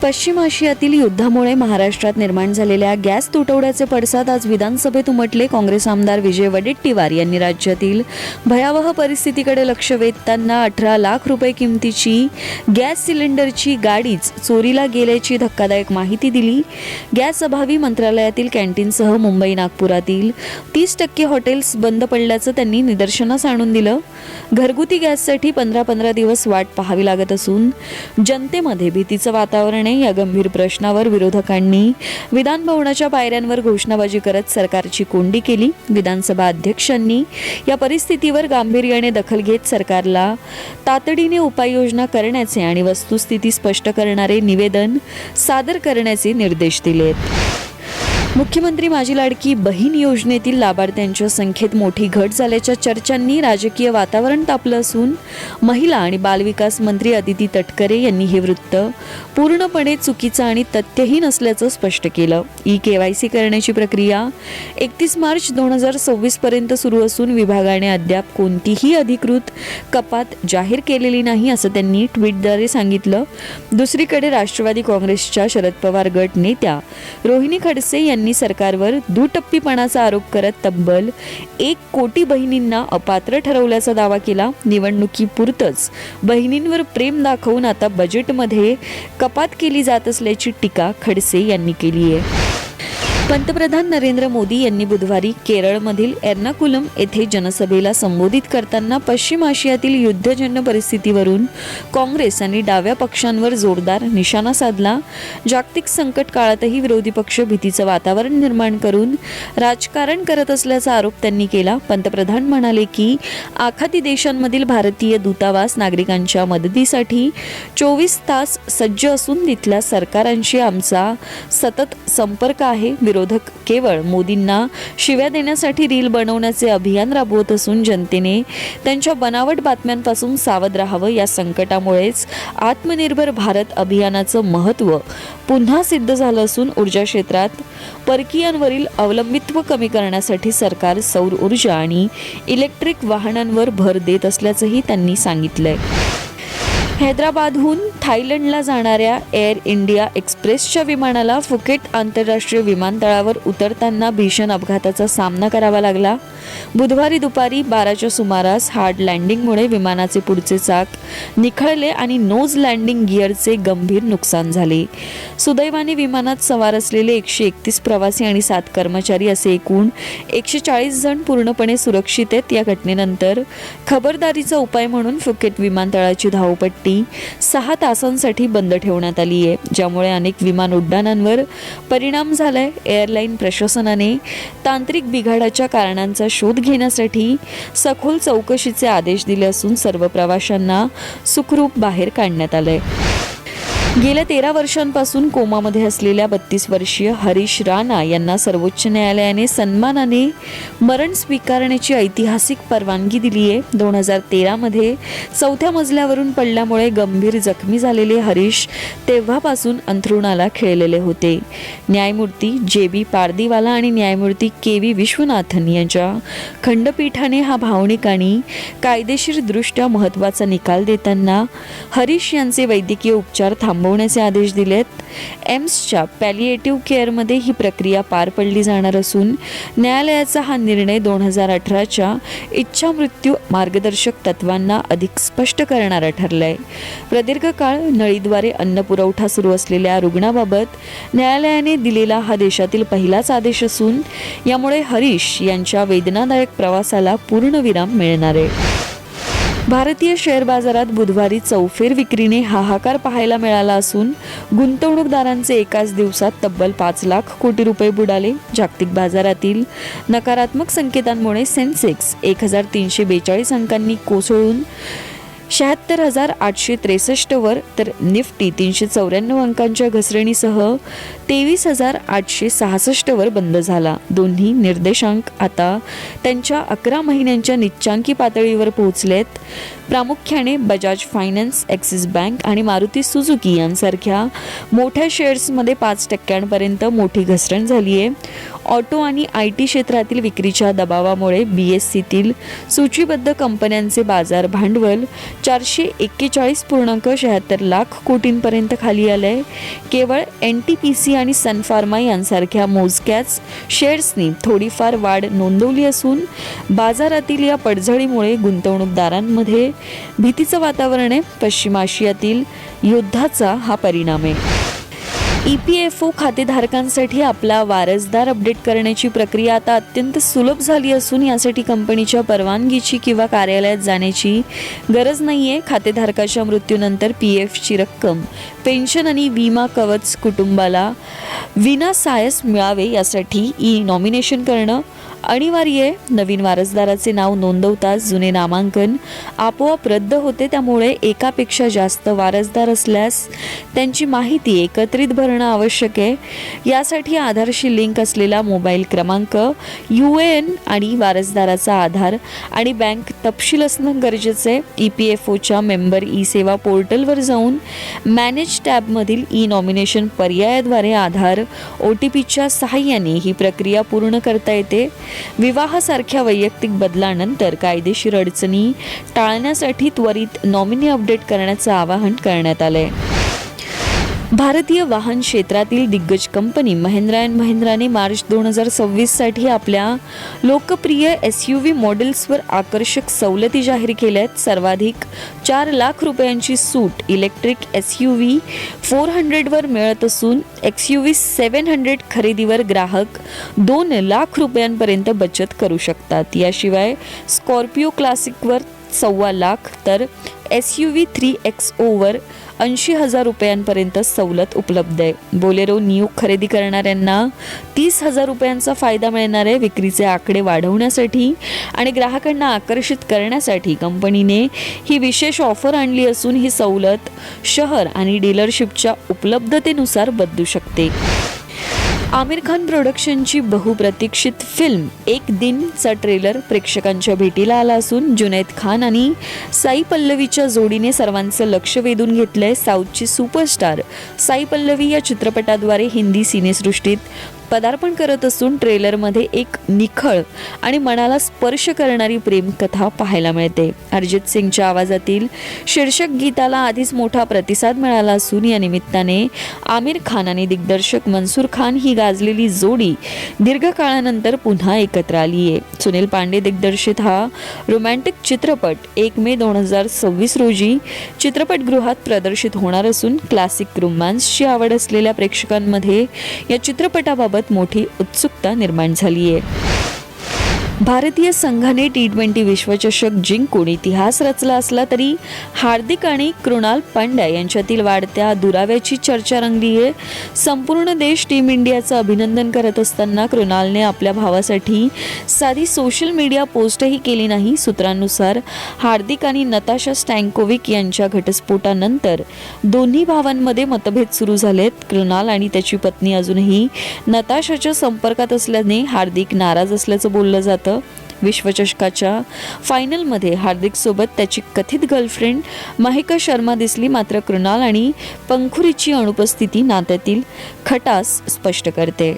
पश्चिम आशियातील युद्धामुळे महाराष्ट्रात निर्माण झालेल्या गॅस तुटवड्याचे पडसाद आज विधानसभेत उमटले. काँग्रेस आमदार विजय वडेट्टीवार यांनी राज्यातील भयावह परिस्थितीकडे लक्ष वेधताना 18 लाख रुपये किमतीची गॅस सिलेंडरची गाडीच चोरीला गेल्याची धक्कादायक माहिती दिली. गॅस अभावी मंत्रालयातील कॅन्टीनसह मुंबई नागपुरातील 30% हॉटेल्स बंद पडल्याचं त्यांनी निदर्शनास आणून दिलं. घरगुती गॅससाठी 15-15 दिवस वाट पाहावी लागत असून जनतेमध्ये भीतीचं वातावरण. या गंभीर प्रश्नावर विरोधकांनी विधान भवनाच्या पायऱ्यांवर घोषणाबाजी करत सरकारची कोंडी केली. विधानसभा अध्यक्षांनी या परिस्थितीवर गांभीर्याने दखल घेत सरकारला तातडीने उपाययोजना करण्याचे आणि वस्तुस्थिती स्पष्ट करणारे निवेदन सादर करण्याचे निर्देश दिलेत. मुख्यमंत्री माझी लाडकी बहीण योजनेतील लाभार्थ्यांच्या संख्येत मोठी घट झाल्याच्या चर्चांनी राजकीय वातावरण तापलं असून महिला आणि बालविकास मंत्री अदिती तटकरे यांनी हे वृत्त पूर्णपणे चुकीचं आणि तथ्यहीन असल्याचं स्पष्ट केलं. KYC करण्याची प्रक्रिया 31 मार्च 2026 पर्यंत सुरू असून विभागाने अद्याप कोणतीही अधिकृत कपात जाहीर केलेली नाही असं त्यांनी ट्विटद्वारे सांगितलं. दुसरीकडे राष्ट्रवादी काँग्रेसच्या शरद पवार गट नेत्या रोहिणी खडसे यांनी सरकारवर दुटप्पीपणाचा आरोप करत तब्बल 1 कोटी बहिणींना अपात्र ठरवल्याचा दावा केला. निवडणुकीपुरतच बहिणींवर प्रेम दाखवून आता बजेटमध्ये कपात केली जात असल्याची टीका खडसे यांनी केली आहे. पंतप्रधान नरेंद्र मोदी यांनी बुधवारी केरळमधील एर्नाकुलम येथे जनसभेला संबोधित करताना पश्चिम आशियातील युद्धजन्य परिस्थितीवरून काँग्रेस आणि डाव्या पक्षांवर जोरदार निशाणा साधला. जागतिक संकट काळातही विरोधी पक्ष भीतीचं वातावरण निर्माण करून राजकारण करत असल्याचा आरोप त्यांनी केला. पंतप्रधान म्हणाले की आखाती देशांमधील भारतीय दूतावास नागरिकांच्या मदतीसाठी 24 तास सज्ज असून तिथल्या सरकारांशी आमचा सतत संपर्क आहे. विरोधक केवळ मोदींना शिव्या देण्यासाठी रील बनवण्याचे अभियान राबवत असून जनतेने त्यांच्या बनावट बातम्यांपासून सावध राहावं. या संकटामुळेच आत्मनिर्भर भारत अभियानाचं महत्त्व पुन्हा सिद्ध झालं असून ऊर्जा क्षेत्रात परकीयांवरील अवलंबित्व कमी करण्यासाठी सरकार सौर ऊर्जा आणि इलेक्ट्रिक वाहनांवर भर देत असल्याचंही त्यांनी सांगितलंय. हैदराबादहून थायलंडला जाणाऱ्या एअर इंडिया एक्सप्रेसच्या विमानाला फुकेट आंतरराष्ट्रीय विमानतळावर उतरताना भीषण अपघाताचा सामना करावा लागला. बुधवारी दुपारी 12च्या सुमारास हार्ड लँडिंगमुळे विमानाचे पुढचे चाक निखळले आणि नोज लँडिंग गिअरचे गंभीर नुकसान झाले. सुदैवाने विमानात सवार असलेले 131 प्रवासी आणि 7 कर्मचारी असे एकूण 140 जण पूर्णपणे सुरक्षित आहेत. या घटनेनंतर खबरदारीचा उपाय म्हणून फुकेट विमानतळाची धावपट्टी 6 तासांसाठी बंद ठेवण्यात आली आहे, ज्यामुळे अनेक विमान उड्डाणांवर परिणाम झालाय. एअरलाईन प्रशासनाने तांत्रिक बिघाडाच्या कारणांचा शोध घेण्यासाठी सखोल चौकशीचे आदेश दिले असून सर्व प्रवाशांना सुखरूप बाहेर काढण्यात आलंय. गेल्या 13 वर्षांपासून कोमामध्ये असलेल्या 32 वर्षीय हरीश राणा यांना सर्वोच्च न्यायालयाने सन्मानाने मरण स्वीकारण्याची ऐतिहासिक परवानगी दिली आहे. 2013 मध्ये 4थ्या मजल्यावरून पडल्यामुळे गंभीर जखमी झालेले हरीश तेव्हापासून अंथरुणाला खिळलेले होते. न्यायमूर्ती JB पारदीवाला आणि न्यायमूर्ती KV विश्वनाथन यांच्या खंडपीठाने हा भावनिक आणि कायदेशीरदृष्ट्या महत्त्वाचा निकाल देताना हरीश यांचे वैद्यकीय उपचार थांबवण्याचे आदेश दिलेत. एम्सच्या पॅलिएटिव्ह केअरमध्ये ही प्रक्रिया पार पडली जाणार असून न्यायालयाचा हा निर्णय 2018च्या इच्छा मृत्यू मार्गदर्शक तत्वांना अधिक स्पष्ट करणारा ठरलाय. प्रदीर्घ काळ नळीद्वारे अन्न पुरवठा सुरू असलेल्या रुग्णाबाबत न्यायालयाने दिलेला हा देशातील पहिलाच आदेश असून यामुळे हरीश यांच्या वेदनादायक प्रवासाला पूर्णविराम मिळणार आहे. भारतीय शेअर बाजारात बुधवारी चौफेर विक्रीने हाहाकार पाहायला मिळाला असून गुंतवणूकदारांचे एकाच दिवसात तब्बल 5 लाख कोटी रुपये बुडाले. जागतिक बाजारातील नकारात्मक संकेतांमुळे सेन्सेक्स 1342 अंकांनी कोसळून 76,863 वर तर निफ्टी 394 अंकांच्या घसरणीसह 23,866 वर बंद झाला. दोन्ही निर्देशांक आता त्यांच्या 11 महिन्यांच्या निच्चांकी पातळीवर पोहोचलेत. प्रामुख्याने बजाज फायनान्स, ॲक्सिस बँक आणि मारुती सुझुकी यांसारख्या मोठ्या शेअर्समध्ये 5% मोठी घसरण झाली आहे. ऑटो आणि IT क्षेत्रातील विक्रीच्या दबावामुळे BSEतील सूचीबद्ध कंपन्यांचे बाजार भांडवल 441.76 लाख कोटींपर्यंत खाली आलंय. केवळ NTPC आणि सन फार्मा यांसारख्या मोजक्याच शेअर्सनी थोडीफार वाढ नोंदवली असून बाजारातील या पडझडीमुळे गुंतवणूकदारांमध्ये भीतीचं वातावरण आहे. पश्चिम आशियातील युद्धाचा हा परिणाम आहे. EPFO खातेधारकांसाठी आपला वारसदार अपडेट करण्याची प्रक्रिया आता अत्यंत सुलभ झाली असून यासाठी कंपनीच्या परवानगीची किंवा कार्यालयात जाण्याची गरज नाहीये. खातेधारकाच्या मृत्यूनंतर PFची रक्कम, पेन्शन आणि विमा कवच कुटुंबाला विनासायास मिळावे यासाठी नॉमिनेशन करणं अनिवार्य आहे. नवीन वारसदाराचे नाव नोंदवताच जुने नामांकन आपोआप रद्द होते. त्यामुळे एकापेक्षा जास्त वारसदार असल्यास त्यांची माहिती एकत्रित भरणं आवश्यक आहे. यासाठी आधारशी लिंक असलेला मोबाईल क्रमांक, UAN आणि वारसदाराचा आधार आणि बँक तपशील असणं गरजेचं आहे. EPFOच्या मेंबर सेवा पोर्टलवर जाऊन मॅनेज टॅबमधील नॉमिनेशन पर्यायाद्वारे आधार OTPच्या सहाय्याने ही प्रक्रिया पूर्ण करता येते. विवाहासारख्या वैयक्तिक बदलानंतर कायदेशीर अडचणी टाळण्यासाठी त्वरित नॉमिनी अपडेट करण्याचं आवाहन करण्यात आलंय. भारतीय वाहन क्षेत्रातील दिग्गज कंपनी महिंद्रा अँड महिंद्राने मार्च 2026 साठी आपल्या लोकप्रिय SUV मॉडेल्सवर आकर्षक सवलती जाहीर केल्या आहेत. सर्वाधिक 4 लाख रुपयांची सूट इलेक्ट्रिक SUV 400 वर मिळत असून XUV 700 खरेदीवर ग्राहक 2 लाख रुपयांपर्यंत बचत करू शकतात. याशिवाय स्कॉर्पिओ क्लासिकवर 1.25 लाख तर SUV 3XO वर 80,000 रुपयांपर्यंत सवलत उपलब्ध आहे. बोलेरो न्यू खरेदी करणाऱ्यांना 30,000 रुपयांचा फायदा मिळणार आहे. विक्रीचे आकडे वाढवण्यासाठी आणि ग्राहकांना आकर्षित करण्यासाठी कंपनीने ही विशेष ऑफर आणली असून ही सवलत शहर आणि डीलरशिपच्या उपलब्धतेनुसार बदलू शकते. आमिर खान प्रोडक्शनची बहुप्रतीक्षित फिल्म एक दिनचा ट्रेलर प्रेक्षकांच्या भेटीला आला असून जुनैद खान आणि साई पल्लवीच्या जोडीने सर्वांचं लक्ष वेधून घेतलंय. साऊथची सुपरस्टार साई पल्लवी या चित्रपटाद्वारे हिंदी सिनेसृष्टीत पदार्पण करत असून ट्रेलरमध्ये एक निखळ आणि मनाला स्पर्श करणारी प्रेमकथा पाहायला मिळते. अरिजित सिंगच्या आवाजातील शीर्षक गीताला आधीच मोठा प्रतिसाद मिळाला असून या निमित्ताने आमिर खान आणि दिग्दर्शक मनसूर खान ही गाजलेली जोडी दीर्घकाळानंतर पुन्हा एकत्र आली आहे. सुनील पांडे दिग्दर्शित हा रोमॅन्टिक चित्रपट 1 मे 2026 रोजी चित्रपटगृहात प्रदर्शित होणार असून क्लासिक रोमॅन्सची आवड असलेल्या प्रेक्षकांमध्ये या चित्रपटाबाबत मोठी उत्सुकता निर्माण झाली आहे. भारतीय संघाने T20 विश्वचषक जिंकून इतिहास रचला असला तरी हार्दिक आणि कृणाल पांड्या यांच्यातील वाढत्या दुराव्याची चर्चा रंगली आहे. संपूर्ण देश टीम इंडियाचं अभिनंदन करत असताना कृणालने आपल्या भावासाठी साधी सोशल मीडिया पोस्टही केली नाही. सूत्रांनुसार हार्दिक आणि नताशा स्टँकोविक यांच्या घटस्फोटानंतर दोन्ही भावांमध्ये मतभेद सुरू झालेत. कृणाल आणि त्याची पत्नी अजूनही नताशाच्या संपर्कात असल्याने हार्दिक नाराज असल्याचं बोललं जातं. विश्वचषकाच्या फायनलमध्ये हार्दिक सोबत त्याची कथित गर्लफ्रेंड महिका शर्मा दिसली. मात्र कृणाल आणि पंखुरीची अनुपस्थिती नात्यातील खटास स्पष्ट करते.